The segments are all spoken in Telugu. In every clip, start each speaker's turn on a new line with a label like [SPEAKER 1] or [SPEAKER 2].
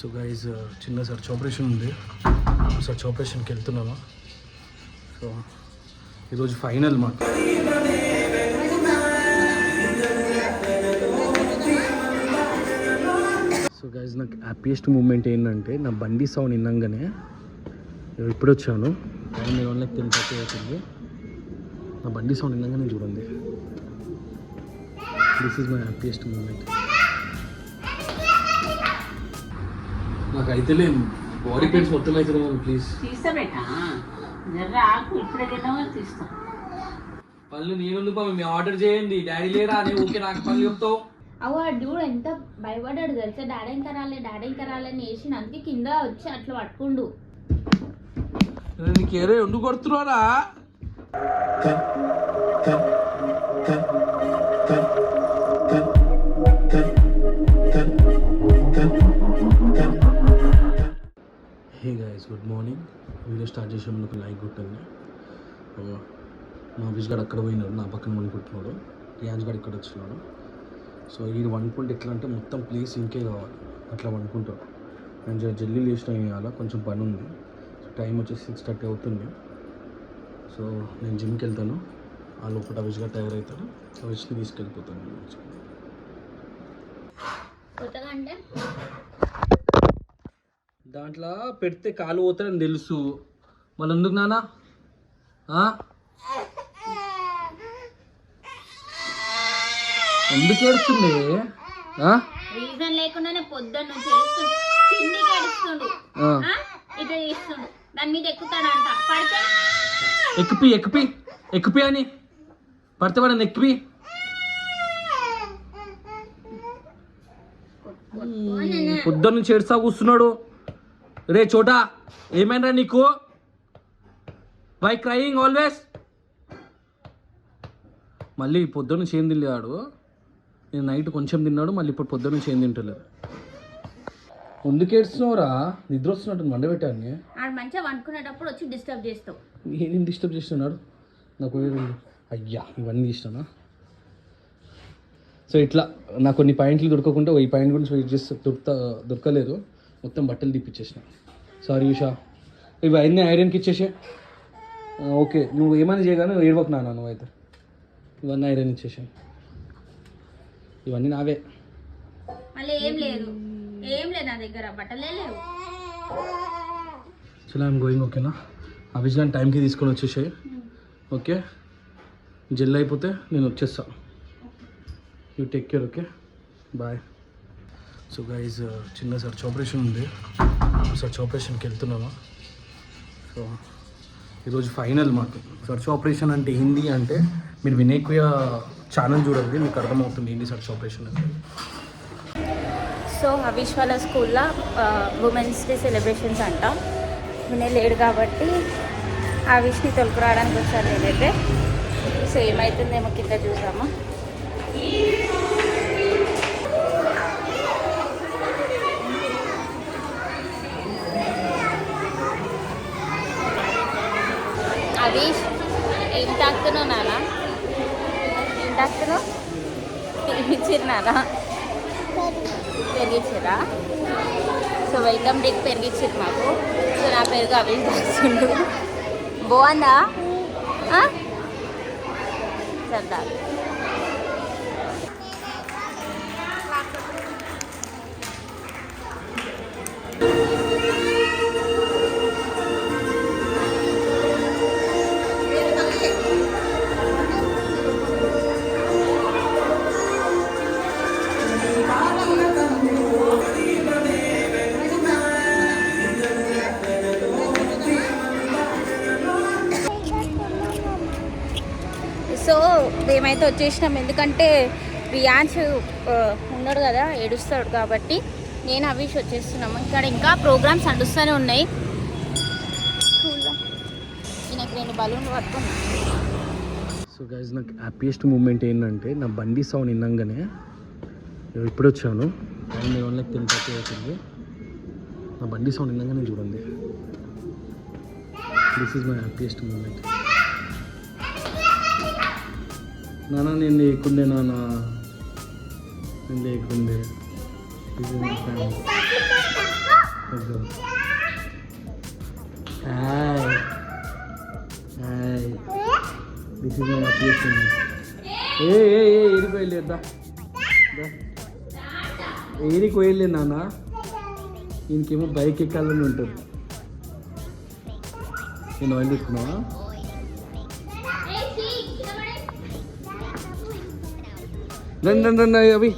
[SPEAKER 1] సో గైజ్ చిన్న సర్చ్ ఆపరేషన్ ఉంది. సర్చ్ ఆపరేషన్కి వెళ్తున్నాము. సో ఈరోజు ఫైనల్ మాకు. సో గైజ్ నాకు హ్యాపీయెస్ట్ మూమెంట్ ఏంటంటే నా బండి సౌండ్ విన్నాగానే ఇప్పుడు వచ్చాను. టైం 11:10 అవుతుంది. నా బండి సౌండ్ విన్నాగానే చూడండి. This is my happiest moment. నాకు అయితే బాడీ పెయిన్స్ మొత్తం అవుతున్నాను. ప్లీజ్ పళ్ళు నేను మేము ఆర్డర్ చేయండి. డాడీ లేరా అని ఓకే నాకు పళ్ళు చెప్తావు.
[SPEAKER 2] అవు ఆ డ్యూడ్ ఎంత భయపడ్డాడు తెలుసా. డాడీ ఇంకా రాలని వేసిన అందుకే కింద వచ్చి అట్లా పట్టుకుండు.
[SPEAKER 1] నీకు ఏరే ఎందుకు కొడుతున్నారా? Hey guys, good morning. Video start చేసే ముందుకు లైక్ కొట్టండి. మా ఆఫీస్ గారు అక్కడ పోయినాడు, నా పక్కన వండుకుంటున్నాడు. రియాజ్ గారు ఇక్కడ వచ్చినాడు. సో ఈ వండుకుంటే ఎట్లా అంటే మొత్తం ప్లేస్ ఇంకే కావాలి, అట్లా వండుకుంటాడు. నేను జల్దీ లేచిన ఇవాళ కొంచెం పని ఉంది. సో టైం వచ్చేసి 6:30 అవుతుంది. సో నేను జిమ్కి వెళ్తాను. ఆ లోపల అవిష్ గారు తయారవుతాను. అవిష్ని తీసుకెళ్ళిపోతాను. దాంట్లో పెడితే కాలు పోతారని తెలుసు. మళ్ళీ ఎందుకు నాన్న? ఎందుకు ఏడుస్తుంది?
[SPEAKER 2] రీజన్ లేకుండానే పొద్దున్న నుంచి ఏడుస్తుండు. తిండికి ఏడుస్తుండు. ఇట్లా చేస్తుండు. దాని మీద ఎక్కుతాడంట. పడితే
[SPEAKER 1] ఎక్కిపి అని పడితే వాడని ఎక్కిపి. పొద్దున్న నుంచి ఏడుస్తా కూస్తున్నాడు. రే చోటా, ఏమైనా నీకు? Why crying always? మళ్ళీ పొద్దున్న నుంచి ఏం తినలేడు. నేను నైట్ కొంచెం తిన్నాడు, మళ్ళీ ఇప్పుడు పొద్దున్న నుంచి ఏం తింటలేదు. ఎందుకు ఏడుస్తున్నావురా? నిద్ర వస్తున్నట్టు మండబెట్టాను.
[SPEAKER 2] మంచిగా వండుకునేటప్పుడు వచ్చి డిస్టర్బ్ చేస్తావు.
[SPEAKER 1] నేనేం డిస్టర్బ్ చేస్తున్నాడు? నాకు అయ్యా ఇవన్నీ ఇష్టనా? సో ఇట్లా నాకు కొన్ని పాయింట్లు దొరకకుండా ఈ పాయింట్ గురించి వెయిట్ చేస్తే దొరకలేదు. మొత్తం బట్టలు తీపిచ్చేసిన. సారీ ఉషా, ఇవి అన్నీ ఐరన్కి ఇచ్చేసే. ఓకే, నువ్వు ఏమైనా చేయగానే ఏడవకు నాన్న. నువ్వైతే ఇవన్నీ ఐరన్ ఇచ్చేసాను. ఇవన్నీ నావే.
[SPEAKER 2] మళ్ళీ ఏం లేదు నా దగ్గర బట్టలే లేవు.
[SPEAKER 1] చలో ఐఎమ్ గోయింగ్. ఓకేనా? అవిజ్ గాని టైంకి తీసుకొని వచ్చేసాయి. ఓకే, జెల్ అయిపోతే నేను వచ్చేస్తాను. You take care. Okay, bye. So guys చిన్న సర్చ్ ఆపరేషన్ ఉంది. సర్చ్ ఆపరేషన్కి వెళ్తున్నాము. సో ఈరోజు ఫైనల్ మాకు. సర్చ్ ఆపరేషన్ అంటే ఏంటి అంటే మీరు వినేకుయ ఛానల్ చూడండి, మీకు అర్థమవుతుంది ఏంటి సర్చ్ ఆపరేషన్ అంటే.
[SPEAKER 2] సో అవిష్ వాళ్ళ స్కూల్లో ఉమెన్స్ డే సెలబ్రేషన్స్ అంట. వినే లేడు కాబట్టి అవిష్ని తొలుకురావడానికి వచ్చాను నేనైతే. సో ఏమవుతుందేమో కింద చూసామా. అవిష్ ఏం తాకుతున్నావు నాన్న? ఏం తాకుతున్నావు? పెరిగిచ్చిరు నాన్న? పెరిగిచ్చిరా? సో వెల్కమ్ డేకి పెరిగిచ్చిరు మాకు. సో నా పెరుగు అవిష్ తాకుతుండు. బాగుందా? సరదా. సో మేమైతే వచ్చేసినాం. ఎందుకంటే రియాన్స్ ఉన్నాడు కదా, ఏడుస్తాడు కాబట్టి నేను అవిష్ వచ్చేస్తున్నాము. ఇక్కడ ఇంకా ప్రోగ్రామ్స్ నడుస్తూనే ఉన్నాయి. నాకు 2 బలూన్లు పట్టుకున్నా.
[SPEAKER 1] సో గైజ్ నాకు హ్యాపీయెస్ట్ మూమెంట్ ఏంటంటే నా బండి సౌండ్ విన్నాగానే ఇప్పుడు వచ్చాను. టైం 11:10 అవుతుంది. నా బండి సౌండ్ విన్నాగానే చూడండి. This is my happiest moment. నాన్న నేను లేకుండే, నాన్న నేను లేకుండే. This is my happiest moment. ఏ ఏరికి వెళ్ళేద్దా ఏరికి వెళ్ళే నాన్న. ఈయనకేమో బైక్ ఎక్కాలని ఉంటుంది. నేను ఆయిల్ పెట్టుకున్నావా? రండి రండి రండి అవి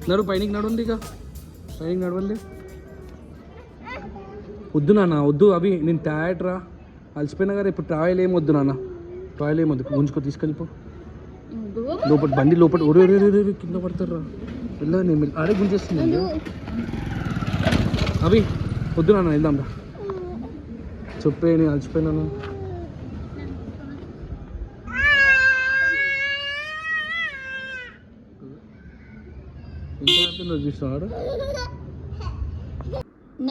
[SPEAKER 1] నడు పైనకి నడుంది. ఇక పైనకి నడవండి. వద్దు నాన్న వద్దు అవి. నేను టైర్డ్ రా, అలసిపోయినా కదా. ఇప్పుడు ట్రావెల్ ఏం వద్దు నాన్న, ట్రావెల్ ఏం వద్దు. గుంజుకో తీసుకెళ్ళిపో లోపల. బండి లోపల. ఒరే కింద పడతారా వెళ్ళ. నేను ఆడే గుంజేస్తుంది అవి. వద్దు నాన్న వెళ్దాం రా. చెప్పే నేను అలసిపోయినాను. ఇంకా చూసినాడు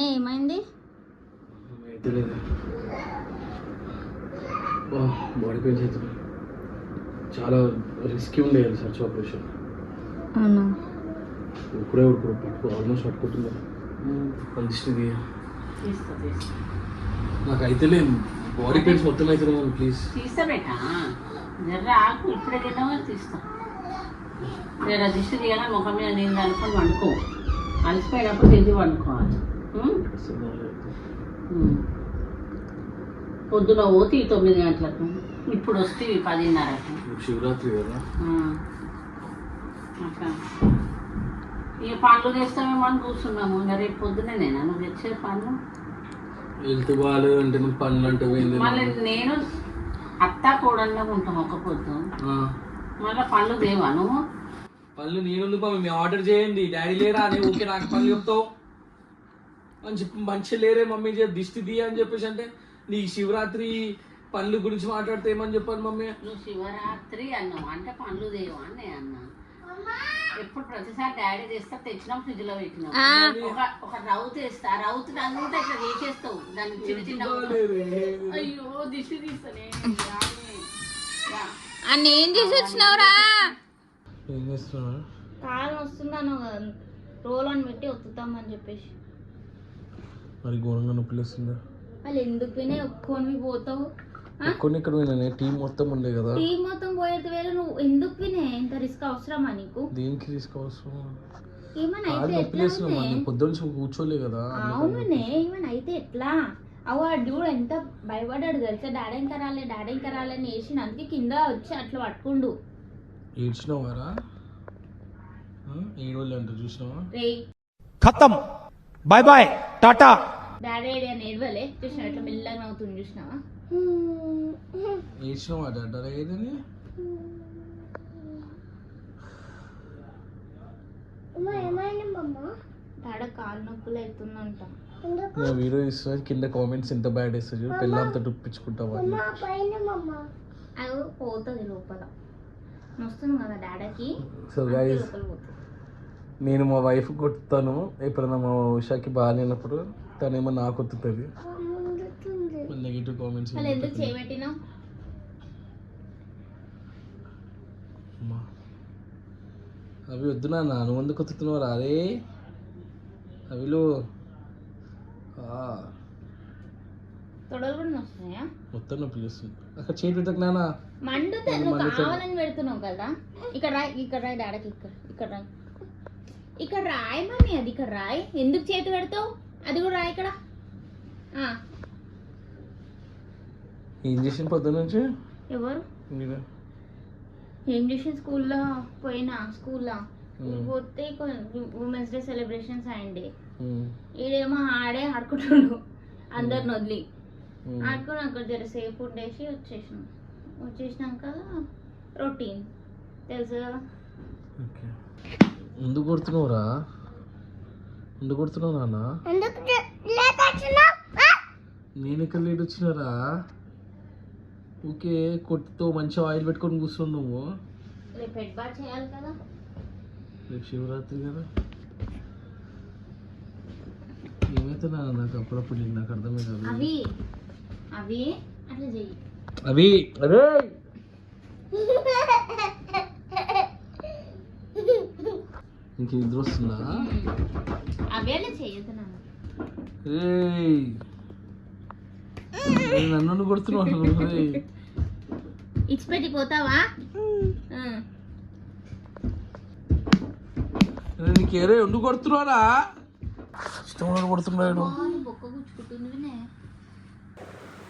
[SPEAKER 2] ఏమైంది?
[SPEAKER 1] అయితే లేదు. బాడీ పెయిన్స్ అవుతుంది. చాలా రిస్కీ ఉండే సర్చ్ ఆపరేషన్.
[SPEAKER 2] అవునా?
[SPEAKER 1] ఇప్పుడే పట్టుకో ఆల్మోస్ట్ పట్టుకుంటుందా అందిస్తుంది. నాకు అయితే లేదు. బాడీ పెయిన్స్ మొత్తం అవుతున్నాను. ప్లీజ్
[SPEAKER 3] తీస్తా బేటా, జర్ర ఆకు. ఇప్పుడే తిన్నావా తీస్తా. జర దిష్టి తీయాలని ముఖం మీద నీళ్ళు అనుకొని వండుకో. అలసిపోయినప్పుడు తిరిగి వండుకోవాలి. పొద్దున పోతే 9 గంటలకు, ఇప్పుడు వస్తే 10:30కు.
[SPEAKER 1] శివరాత్రి కదా
[SPEAKER 3] అట్లా ఇక పండ్లు తెస్తామేమో అని కూర్చున్నాము. ఇంకా రేపు పొద్దునేనా నువ్వు తెచ్చే పండ్లు?
[SPEAKER 1] హెల్త్ బాగాలేదు అంటే నువ్వు పనులు అంటే
[SPEAKER 3] మళ్ళీ నేను అత్త కూడంగా ఉంటాం ఒక పొద్దు. మళ్ళీ పళ్ళు దేవా నువ్వు?
[SPEAKER 1] పనులు నేను మేము ఆర్డర్ చేయండి. డాడీ లేరా అని ఓకే నాకు పనులు చెప్తావు అని చెప్పి. మంచిగా లేరే మమ్మీ దిష్టి తీయ అని చెప్పేసి అంటే నీ శివరాత్రి పనులు గురించి మాట్లాడితే ఏమని చెప్పాను మమ్మీ?
[SPEAKER 3] నువ్వు శివరాత్రి అన్నావు అంటే పనులు దేవా అని నేను అన్నా. ఎప్పుడు ప్రతిసారి డాడీ తెస్తా, తెచ్చినాం ఫ్రిడ్జ్ లో పెట్టినాం. ఒక రౌత్ వేస్తా, రౌత్ అంతా ఇట్లా తీసేస్తావు. దాన్ని చిన్న చిన్న అయ్యో దిష్టి తీస్తానే.
[SPEAKER 2] అన్న ఏం చేసి వచ్చినావురా?
[SPEAKER 1] ఏం చేస్తున్నా?
[SPEAKER 2] కాలు వస్తున్నాను రోల్ అని పెట్టి ఒత్తుతామని చెప్పేసి.
[SPEAKER 1] మరి ఘోరంగా నొప్పి లేస్తుందా?
[SPEAKER 2] వాళ్ళు ఎందుకు వినే ఒక్కొని పోతావు?
[SPEAKER 1] కొన్ని ఇక్కడ పోయినా టీం మొత్తం ఉండే కదా.
[SPEAKER 2] టీం మొత్తం పోయేది వేరే, నువ్వు ఎందుకు వినే? ఇంత రిస్క్ అవసరమా నీకు?
[SPEAKER 1] దేనికి రిస్క్ అవసరం?
[SPEAKER 2] ఏమైనా అయితే
[SPEAKER 1] నొప్పి లేస్తున్నా పొద్దున్న కూర్చోలే కదా.
[SPEAKER 2] అవునే ఏమైనా అయితే ఎట్లా? అవు ఆ డ్యూడ్ ఎంత భయపడ్డాడు తెలుసా? డాడీ ఇంకా రాలని వేసిన, అందుకే కింద వచ్చి అట్లా పట్టుకుండు.
[SPEAKER 1] ఏడ్చినావారా? ఏడోళ్ళు అంట చూసినావా?
[SPEAKER 4] ఖతం, బాయ్ బాయ్ టాటా.
[SPEAKER 2] డాడీ అని ఏడవలే, చూసినావు ఎట్లా మెల్లగా అవుతుంది చూసినావా?
[SPEAKER 1] ఏడ్చినావా డాడీ ఏదని?
[SPEAKER 2] డాడీ కాలు నొప్పులు అవుతుందంట.
[SPEAKER 1] నేను వీడియో ఇస్తున్నా కింద కామెంట్స్ ఎంత బ్యాడ్ వేస్తుంది. పిల్లంతా డుప్పించుకుంటావా?
[SPEAKER 2] అది పోతుంది లోపల. వస్తుంది కదా డాడీకి.
[SPEAKER 1] సో గైస్ నేను మా వైఫ్ కొట్టుతాను ఎప్పుడైనా. మా ఉషాకి బాగాలేనప్పుడు తనేమో నాకు కొట్టుతుంది. నెగిటివ్ కామెంట్స్
[SPEAKER 2] ఎందుకు చేయబెట్టినా?
[SPEAKER 1] అవి వద్దు నాన్న, నువ్వు ఎందుకు కొట్టుతున్నావు? అరే అవిలో
[SPEAKER 2] తొడలు కూడా వస్తున్నాయా?
[SPEAKER 1] మొత్తం నొప్పి చేస్తుంది. అక్కడ చేతి పెట్టకు నాన్న.
[SPEAKER 2] మండుతుంది. నువ్వు కావాలని పెడుతున్నావు కదా. ఇక్కడ రాయి డాడీకి. ఇక్కడ రాయి మమ్మీ. అది ఇక్కడ రాయి. ఎందుకు చేతి పెడతావు? అది కూడా రాయి ఇక్కడ.
[SPEAKER 1] ఏం చేసిన పొద్దున్న నుంచి?
[SPEAKER 2] ఎవరు ఏం చేసిన? స్కూల్లో పోయినా. స్కూల్లో పోతే ఉమెన్స్ డే సెలబ్రేషన్స్ అయ్యండి. ఈడేమో ఆడుకుంటుండు అందరిని వదిలి. ఆడుకుని అక్కడ జరసేపు ఉండేసి వచ్చేసినాక రొటీన్ తెలుసు కదా.
[SPEAKER 1] ఎందుకు కొడుతున్నావురా? ఎందుకు కొడుతున్నావు నాన్న? నేను ఇక్కడ లేట్ వచ్చినారా? ఓకే కొట్టుతో మంచిగా ఆయిల్ పెట్టుకొని కూర్చున్నావు నువ్వు.
[SPEAKER 2] రేపు హెడ్ బాత్ చేయాలి కదా.
[SPEAKER 1] రేపు శివరాత్రి కదా. ఏమైతే నాన్న నాకు అప్పుడప్పుడు నాకు అర్థమే కాదు.
[SPEAKER 2] అవి అట్లా చెయ్యి.
[SPEAKER 1] అవి అరే ఇంక నిద్ర వస్తుందా?
[SPEAKER 2] అవి అట్లా చెయ్యదు నాన్న.
[SPEAKER 1] నన్ను కొడుతున్నావు.
[SPEAKER 2] ఇచ్చిపెట్టి పోతావా?
[SPEAKER 1] నీకు ఏరే ఎందుకు కొడుతున్నారా? ఇష్టం కొడుతున్నాడు.
[SPEAKER 2] బొక్క గుచ్చుకుంటుంది.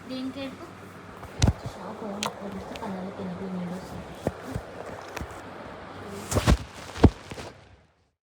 [SPEAKER 2] దీనికి